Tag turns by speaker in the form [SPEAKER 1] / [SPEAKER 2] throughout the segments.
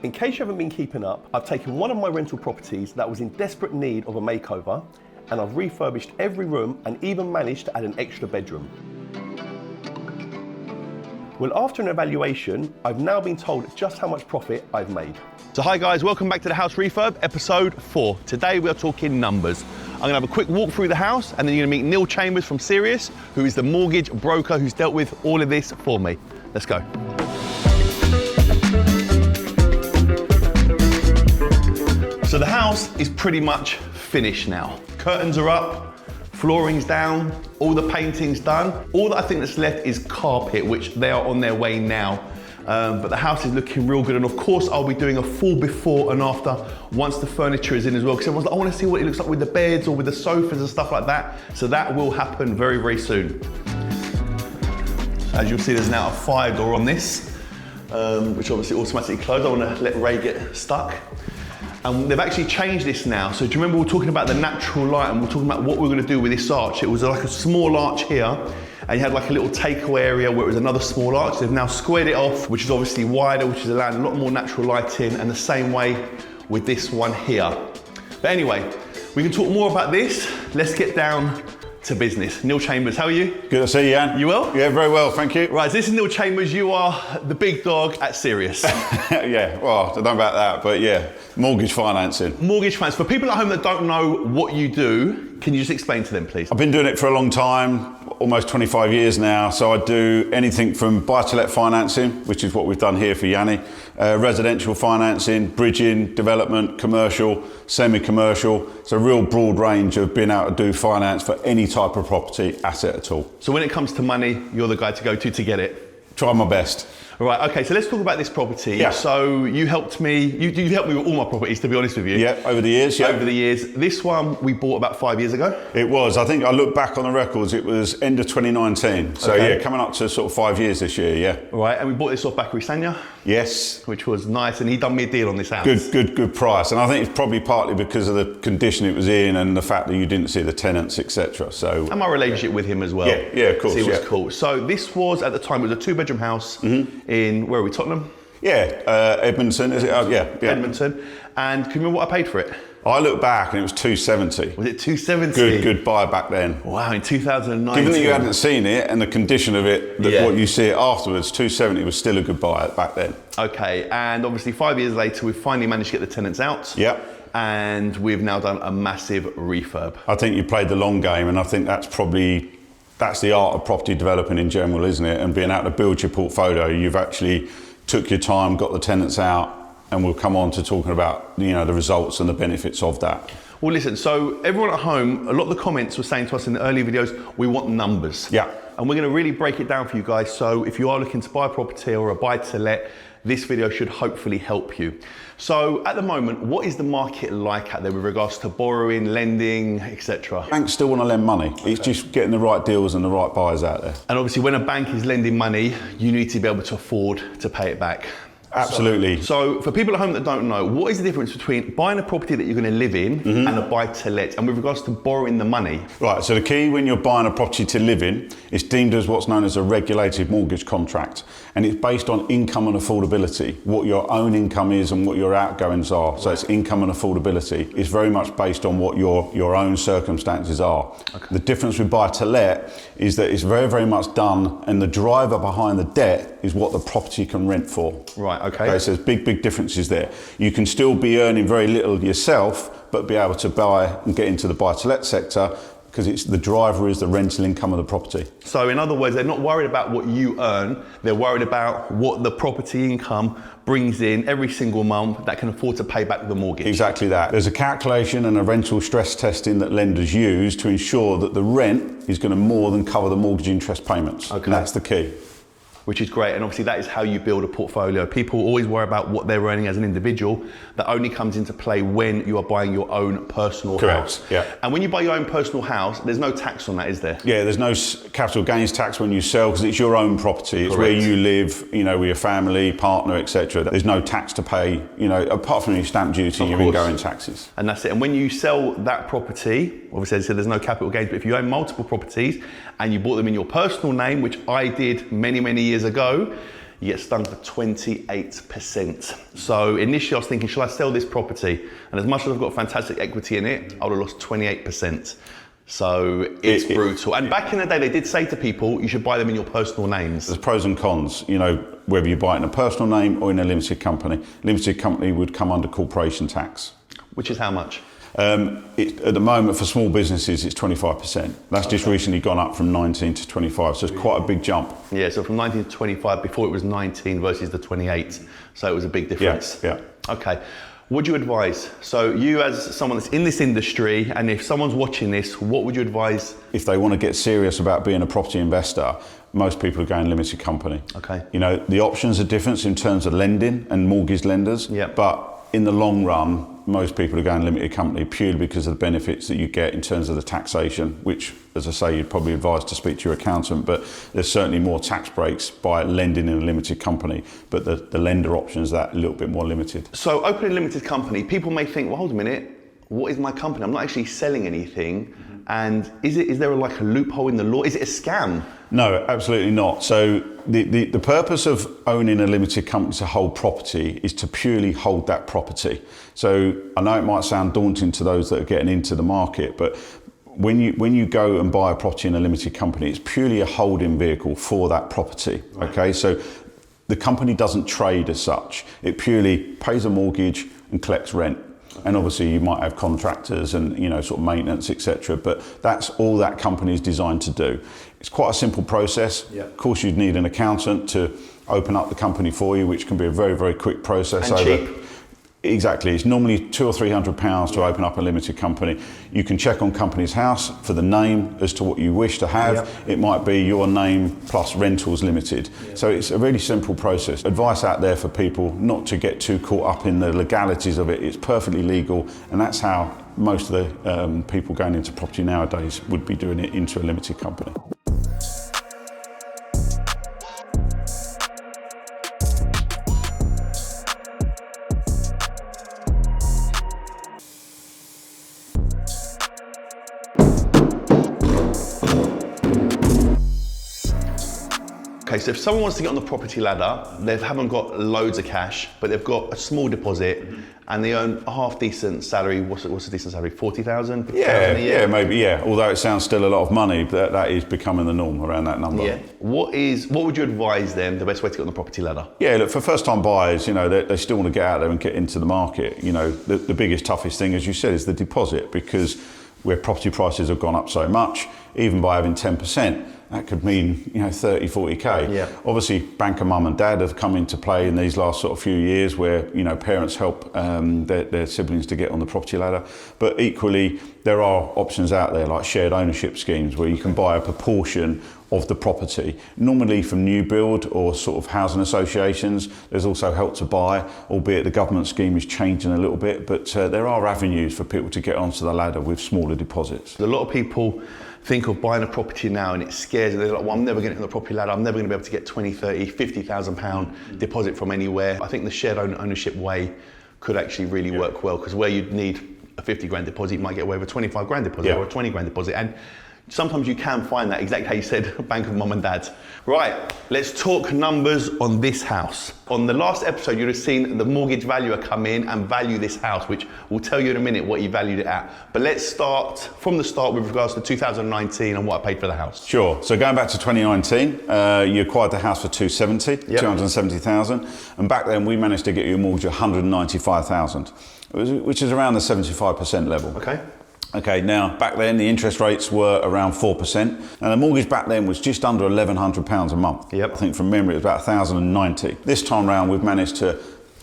[SPEAKER 1] In case you haven't been keeping up, I've taken one of my rental properties that was in desperate need of a makeover, and I've refurbished every room and even managed to add an extra bedroom. Well, after an evaluation, I've now been told just how much profit I've made.
[SPEAKER 2] So hi guys, welcome back to the House Refurb, episode 4. Today we are talking numbers. I'm gonna have a quick walk through the house and then you're gonna meet Neil Chambers from Sirius, who is the mortgage broker who's dealt with all of this for me. Let's go. So the house is pretty much finished now. Curtains are up, flooring's down, all the painting's done. All that I think that's left is carpet, which they are on their way now. But the house is looking real good. And of course, I'll be doing a full before and after once the furniture is in as well. Because everyone's like, I want to see what it looks like with the beds or with the sofas and stuff like that. So that will happen very, very soon. As you'll see, there's now a fire door on this, which obviously automatically closed. I want to let Ray get stuck. And they've actually changed this now. So do you remember we were talking about the natural light and we were talking about what we were going to do with this arch? It was like a small arch here, and you had like a little takeaway area where it was another small arch. They've now squared it off, which is obviously wider, which is allowing a lot more natural light in, and the same way with this one here. But anyway, we can talk more about this. Let's get down to business. Neil Chambers, how are you?
[SPEAKER 3] Good to see you, Jan.
[SPEAKER 2] You well?
[SPEAKER 3] Yeah, very well, thank you.
[SPEAKER 2] Right, so this is Neil Chambers. You are the big dog at Sirius.
[SPEAKER 3] Yeah, well, I don't know about that, but yeah, mortgage financing.
[SPEAKER 2] Mortgage finance. For people at home that don't know what you do, can you just explain to them, please?
[SPEAKER 3] I've been doing it for a long time, almost 25 years now. So I do anything from buy-to-let financing, which is what we've done here for Yianni, residential financing, bridging, development, commercial, semi-commercial. It's a real broad range of being able to do finance for any type of property asset at all.
[SPEAKER 2] So when it comes to money, you're the guy to go to get it?
[SPEAKER 3] Try my best.
[SPEAKER 2] Right, okay, so let's talk about this property.
[SPEAKER 3] Yeah.
[SPEAKER 2] So you helped me, you helped me with all my properties, to be honest with you.
[SPEAKER 3] Yeah, over the years, yeah.
[SPEAKER 2] Over the years. This one we bought about 5 years ago.
[SPEAKER 3] It was, I think I look back on the records, it was end of 2019. So
[SPEAKER 2] Okay.
[SPEAKER 3] yeah, coming up to sort of 5 years this year, yeah.
[SPEAKER 2] Right, and we bought this off Bakary Sanya,
[SPEAKER 3] Yes.
[SPEAKER 2] which was nice, and he done me a deal on this house.
[SPEAKER 3] Good price. And I think it's probably partly because of the condition it was in and the fact that you didn't see the tenants, etc. So
[SPEAKER 2] And my relationship with him as well.
[SPEAKER 3] Yeah, of course,
[SPEAKER 2] So it was
[SPEAKER 3] yeah.
[SPEAKER 2] cool. So this was, at the time, it was a 2-bedroom house in, where are we, Tottenham?
[SPEAKER 3] yeah, Edmonton, is it? Yeah.
[SPEAKER 2] Edmonton. And can you remember what I paid for it?
[SPEAKER 3] I look back and it was 270.
[SPEAKER 2] Was it 270?
[SPEAKER 3] Good buy back then.
[SPEAKER 2] Wow, in 2019.
[SPEAKER 3] Given that you hadn't seen it and the condition of it,
[SPEAKER 2] Yeah.
[SPEAKER 3] what you see it afterwards, 270 was still a good buy back then.
[SPEAKER 2] Okay, and obviously 5 years later, we've finally managed to get the tenants out.
[SPEAKER 3] Yep.
[SPEAKER 2] And we've now done a massive refurb.
[SPEAKER 3] I think you played the long game, and I think that's the art of property developing in general, isn't it? And being able to build your portfolio, you've actually took your time, got the tenants out, and we'll come on to talking about, you know, the results and the benefits of that.
[SPEAKER 2] Well, listen, so everyone at home, a lot of the comments were saying to us in the early videos, we want numbers.
[SPEAKER 3] Yeah.
[SPEAKER 2] And we're going to really break it down for you guys. So if you are looking to buy a property or a buy to let, this video should hopefully help you. So at the moment, what is the market like out there with regards to borrowing, lending, etc.?
[SPEAKER 3] Banks still want to lend money. It's just getting the right deals and the right buyers out there.
[SPEAKER 2] And obviously when a bank is lending money, you need to be able to afford to pay it back.
[SPEAKER 3] Absolutely.
[SPEAKER 2] So for people at home that don't know, what is the difference between buying a property that you're going to live in and a buy to let? And with regards to borrowing the money?
[SPEAKER 3] Right, so the key when you're buying a property to live in is deemed as what's known as a regulated mortgage contract. And it's based on income and affordability, what your own income is and what your outgoings are. So it's income and affordability. It's very much based on what your own circumstances are. Okay. The difference with buy to let is that it's very, very much done, and the driver behind the debt is what the property can rent for.
[SPEAKER 2] Right, okay.
[SPEAKER 3] So there's big differences there. You can still be earning very little yourself, but be able to buy and get into the buy-to-let sector because it's the driver is the rental income of the property.
[SPEAKER 2] So in other words, they're not worried about what you earn, they're worried about what the property income brings in every single month that can afford to pay back the mortgage.
[SPEAKER 3] Exactly that. There's a calculation and a rental stress testing that lenders use to ensure that the rent is going to more than cover the mortgage interest payments.
[SPEAKER 2] Okay.
[SPEAKER 3] And that's the key.
[SPEAKER 2] Which is great, and obviously that is how you build a portfolio. People always worry about what they're earning as an individual. That only comes into play when you are buying your own personal house.
[SPEAKER 3] Correct, yeah.
[SPEAKER 2] And when you buy your own personal house, there's no tax on that, is there?
[SPEAKER 3] Yeah, there's no capital gains tax when you sell because it's your own property. It's where you live, you know, with your family, partner, etc. There's no tax to pay, you know, apart from your stamp duty, your ingoing taxes.
[SPEAKER 2] And that's it. And when you sell that property, obviously as I said, there's no capital gains, but if you own multiple properties and you bought them in your personal name, which I did many, many years ago, you get stung for 28%. So initially I was thinking, shall I sell this property? And as much as I've got fantastic equity in it, I would have lost 28%. So it's brutal. And back in the day, they did say to people, you should buy them in your personal names.
[SPEAKER 3] There's pros and cons, you know, whether you buy it in a personal name or in a limited company. Limited company would come under corporation tax.
[SPEAKER 2] Which is how much?
[SPEAKER 3] At the moment, for small businesses, it's 25%. That's just recently gone up from 19 to 25, so it's quite a big jump.
[SPEAKER 2] Yeah, so from 19 to 25, before it was 19 versus the 28, so it was a big difference.
[SPEAKER 3] Yeah.
[SPEAKER 2] Okay, what do you advise? So you as someone that's in this industry, and if someone's watching this, what would you advise?
[SPEAKER 3] If they want to get serious about being a property investor, most people are going limited company.
[SPEAKER 2] Okay.
[SPEAKER 3] You know, the options are different in terms of lending and mortgage lenders, but in the long run, most people are going limited company purely because of the benefits that you get in terms of the taxation, which, as I say, you'd probably advise to speak to your accountant, but there's certainly more tax breaks by lending in a limited company, but the lender option is that a little bit more limited.
[SPEAKER 2] So opening a limited company, people may think, well, hold a minute, what is my company? I'm not actually selling anything. And is there like a loophole in the law? Is it a scam?
[SPEAKER 3] No, absolutely not. So the purpose of owning a limited company to hold property is to purely hold that property. So I know it might sound daunting to those that are getting into the market, but when you go and buy a property in a limited company, it's purely a holding vehicle for that property. Right. Okay, so the company doesn't trade as such. It purely pays a mortgage and collects rent. And obviously you might have contractors and, you know, sort of maintenance, etc. But that's all that company is designed to do. It's quite a simple process.
[SPEAKER 2] Yeah.
[SPEAKER 3] Of course, you'd need an accountant to open up the company for you, which can be a very, very quick process.
[SPEAKER 2] And cheap.
[SPEAKER 3] Exactly. It's normally £200 or £300 to open up a limited company. You can check on Companies House for the name as to what you wish to have. Yep. It might be your name plus rentals limited. Yep. So it's a really simple process. Advice out there for people not to get too caught up in the legalities of it. It's perfectly legal, and that's how most of the people going into property nowadays would be doing it into a limited company.
[SPEAKER 2] Okay, so if someone wants to get on the property ladder, they haven't got loads of cash, but they've got a small deposit and they earn a half decent salary. What's a decent salary? 40,000?
[SPEAKER 3] Yeah, maybe, yeah. Although it sounds still a lot of money, but that is becoming the norm around that number.
[SPEAKER 2] Yeah. What would you advise them, the best way to get on the property ladder?
[SPEAKER 3] Yeah, look, for first time buyers, you know, they still want to get out there and get into the market. You know, the biggest, toughest thing, as you said, is the deposit, because where property prices have gone up so much, even by having 10%, that could mean, you know, 30, 40K.
[SPEAKER 2] Yeah.
[SPEAKER 3] Obviously, banker mum and dad have come into play in these last sort of few years where, you know, parents help their siblings to get on the property ladder. But equally, there are options out there like shared ownership schemes where you can buy a proportion of the property, normally from new build or sort of housing associations. There's also Help to Buy, albeit the government scheme is changing a little bit, but there are avenues for people to get onto the ladder with smaller deposits.
[SPEAKER 2] A lot of people think of buying a property now and it scares them. They're like, well, I'm never going to get on the property ladder. I'm never going to be able to get 20, 30, 50,000 pound deposit from anywhere. I think the shared ownership way could actually really work well, because where you'd need a 50 grand deposit, you might get away with a 25 grand deposit or a 20 grand deposit. And sometimes you can find that, exactly how you said, bank of mum and dad. Right, let's talk numbers on this house. On the last episode, you'd have seen the mortgage valuer come in and value this house, which we'll tell you in a minute what he valued it at. But let's start from the start with regards to 2019 and what I paid for the house.
[SPEAKER 3] Sure, so going back to 2019, you acquired the house for 270,000. And back then we managed to get you a mortgage of 195,000, which is around the 75% level. Okay, now back then the interest rates were around 4%, and the mortgage back then was just under £1,100 a month. I think from memory it was about 1,090. This time round we've managed to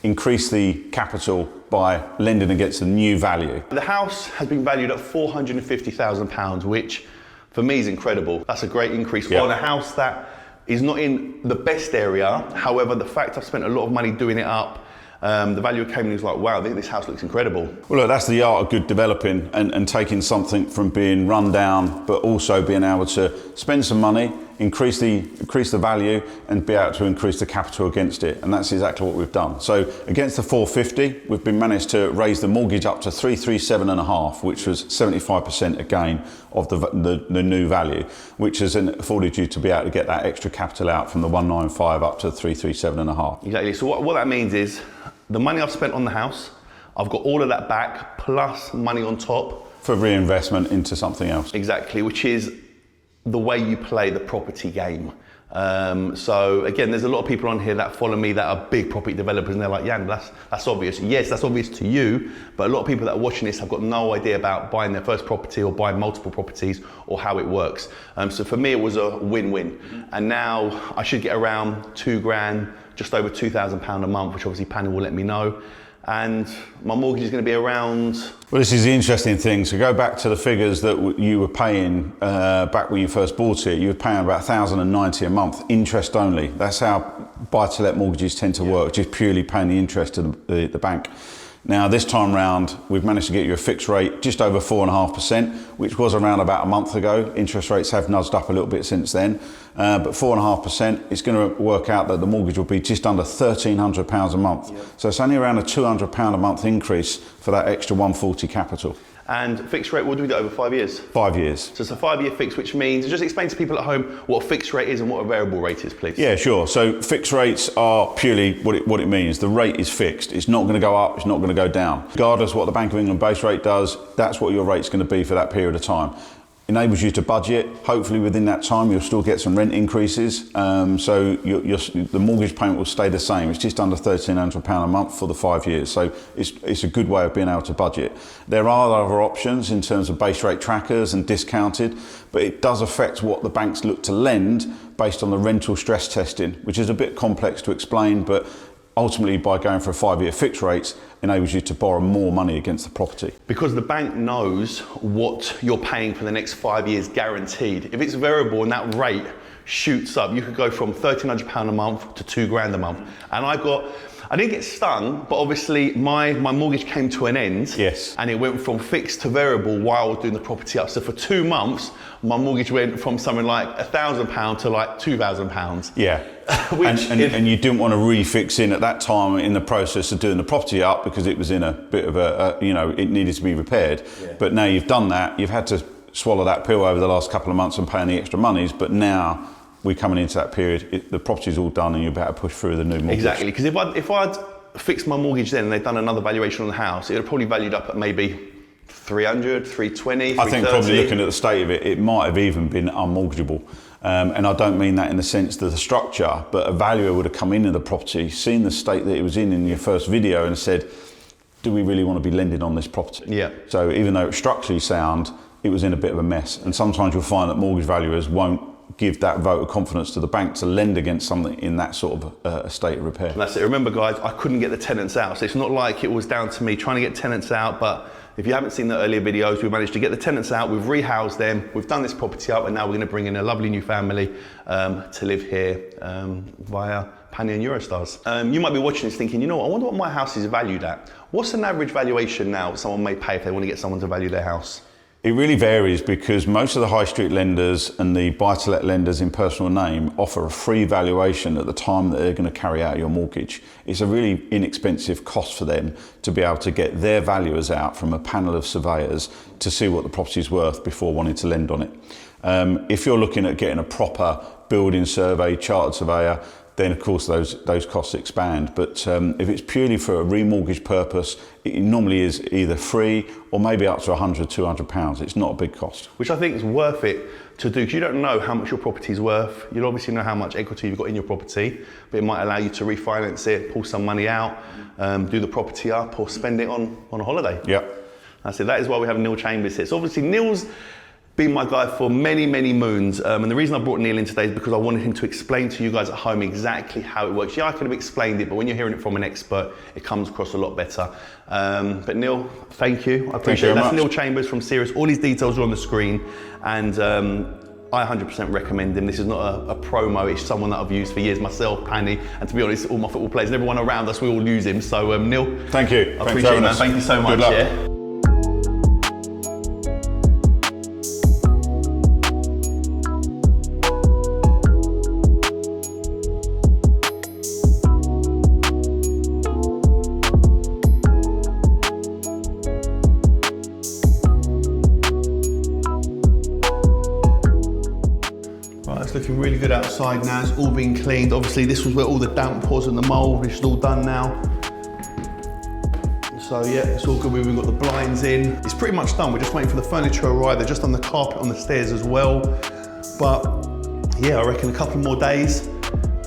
[SPEAKER 3] increase the capital by lending against the new value.
[SPEAKER 2] The house has been valued at £450,000, which for me is incredible. That's a great increase on a house that is not in the best area. However, the fact I've spent a lot of money doing it up, the valuer came and he was like, wow, I think this house looks incredible.
[SPEAKER 3] Well, look, that's the art of good developing and taking something from being run down, but also being able to spend some money increase the value and be able to increase the capital against it. And that's exactly what we've done. So against the 450, we've been managed to raise the mortgage up to 337.5, which was 75% again of the new value, which has afforded you to be able to get that extra capital out from the 195 up to 337.5.
[SPEAKER 2] Exactly. So what that means is the money I've spent on the house, I've got all of that back plus money on top.
[SPEAKER 3] For reinvestment into something else.
[SPEAKER 2] Exactly, which is the way you play the property game. So again, there's a lot of people on here that follow me that are big property developers, and they're like, yeah, that's obvious. Yes, that's obvious to you, but a lot of people that are watching this have got no idea about buying their first property or buying multiple properties or how it works. So for me, it was a win-win. And now I should get around £2,000, just over £2,000 a month, which obviously Panny will let me know. And my mortgage is going to be around...
[SPEAKER 3] Well, this is the interesting thing. So go back to the figures that you were paying back when you first bought it. You were paying about £1,090 a month, interest only. That's how buy-to-let mortgages tend to work, just purely paying the interest to the bank. Now, this time round, we've managed to get you a fixed rate just over 4.5%, which was around about a month ago. Interest rates have nudged up a little bit since then. But 4.5%, it's going to work out that the mortgage will be just under £1,300 a month. Yep. So it's only around a £200 a month increase for that extra 140 capital.
[SPEAKER 2] And fixed rate, what do we do over 5 years?
[SPEAKER 3] 5 years.
[SPEAKER 2] So it's a 5-year fix, which means, just explain to people at home what a fixed rate is and what a variable rate is, please.
[SPEAKER 3] Yeah, sure. So fixed rates are purely what it means. The rate is fixed. It's not going to go up, it's not going to go down. Regardless of what the Bank of England base rate does, that's what your rate's going to be for that period of time. Enables you to budget. Hopefully within that time you'll still get some rent increases, so the mortgage payment will stay the same. It's just under £1,300 a month for the 5 years, so it's a good way of being able to budget. There are other options in terms of base rate trackers and discounted, but it does affect what the banks look to lend based on the rental stress testing, which is a bit complex to explain, but ultimately by going for a 5-year fixed rates enables you to borrow more money against the property.
[SPEAKER 2] Because the bank knows what you're paying for the next 5 years guaranteed. If it's variable and that rate shoots up, you could go from £1,300 a month to £2,000 a month. And I didn't get stung, but obviously my mortgage came to an end.
[SPEAKER 3] Yes.
[SPEAKER 2] And it went from fixed to variable while I was doing the property up. So for 2 months, my mortgage went from something like £1,000 to like £2,000.
[SPEAKER 3] Yeah. and you didn't want to refix in at that time in the process of doing the property up because it was in a bit of it needed to be repaired. Yeah. But now you've done that, you've had to swallow that pill over the last couple of months and paying the extra monies, but now we're coming into that period, the property's all done and you're about to push through the new mortgage.
[SPEAKER 2] Exactly, because if I'd fixed my mortgage then and they'd done another valuation on the house, it would have probably valued up at maybe 300, 320, 330.
[SPEAKER 3] I think probably looking at the state of it might have even been unmortgageable. And I don't mean that in the sense that the structure, but a valuer would have come into the property, seen the state that it was in your first video and said, do we really want to be lending on this property?
[SPEAKER 2] Yeah.
[SPEAKER 3] So even though it's structurally sound, it was in a bit of a mess. And sometimes you'll find that mortgage valuers won't give that vote of confidence to the bank to lend against something in that sort of a state of repair.
[SPEAKER 2] And that's it. Remember guys, I couldn't get the tenants out. So it's not like it was down to me trying to get tenants out, but if you haven't seen the earlier videos, we managed to get the tenants out, we've rehoused them, we've done this property up, and now we're going to bring in a lovely new family to live here via Panny and Eurostars. You might be watching this thinking, I wonder what my house is valued at. What's an average valuation now someone may pay if they want to get someone to value their house?
[SPEAKER 3] It really varies because most of the high street lenders and the buy-to-let lenders in personal name offer a free valuation at the time that they're going to carry out your mortgage. It's a really inexpensive cost for them to be able to get their valuers out from a panel of surveyors to see what the property's worth before wanting to lend on it. If you're looking at getting a proper building survey, chartered surveyor, then of course those costs expand. But if it's purely for a remortgage purpose, it normally is either free or maybe up to £100, £200. It's not a big cost.
[SPEAKER 2] Which I think is worth it to do, because you don't know how much your property is worth. You'll obviously know how much equity you've got in your property, but it might allow you to refinance it, pull some money out, do the property up, or spend it on a holiday.
[SPEAKER 3] Yeah.
[SPEAKER 2] That's it. That is why we have Neil Chambers here. So obviously Neil's been my guy for many, many moons. And the reason I brought Neil in today is because I wanted him to explain to you guys at home exactly how it works. Yeah, I could have explained it, but when you're hearing it from an expert, it comes across a lot better. But Neil, thank you. I appreciate it. That's Neil Chambers from Sirius. All his details are on the screen. And I 100% recommend him. This is not a promo, it's someone that I've used for years myself, Panny, and to be honest, all my football players and everyone around us, we all use him. So Neil,
[SPEAKER 3] thank you.
[SPEAKER 2] I appreciate it, man. Thank you so much.
[SPEAKER 3] Good luck.
[SPEAKER 2] Yeah. It's looking really good outside now. It's all been cleaned. Obviously, this was where all the damp was and the mold, which is all done now. So yeah, it's all good. We've got the blinds in. It's pretty much done. We're just waiting for the furniture to arrive. They're just on the carpet on the stairs as well. But yeah, I reckon a couple more days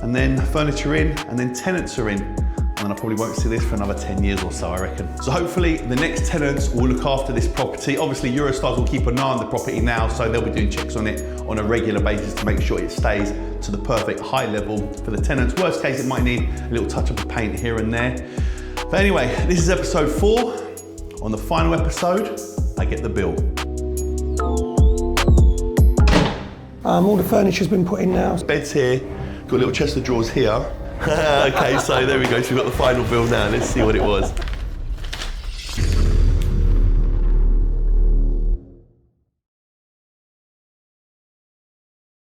[SPEAKER 2] and then furniture in and then tenants are in. And then I probably won't see this for another 10 years or so, I reckon. So hopefully the next tenants will look after this property. Obviously Eurostars will keep an eye on the property now, so they'll be doing checks on it on a regular basis to make sure it stays to the perfect high level for the tenants. Worst case, it might need a little touch of paint here and there. But anyway, this is episode 4. On the final episode, I get the bill.
[SPEAKER 1] All the furniture's been put in now.
[SPEAKER 2] Bed's here, got a little chest of drawers here. Okay, so there we go, so we've got the final bill now. Let's see what it was.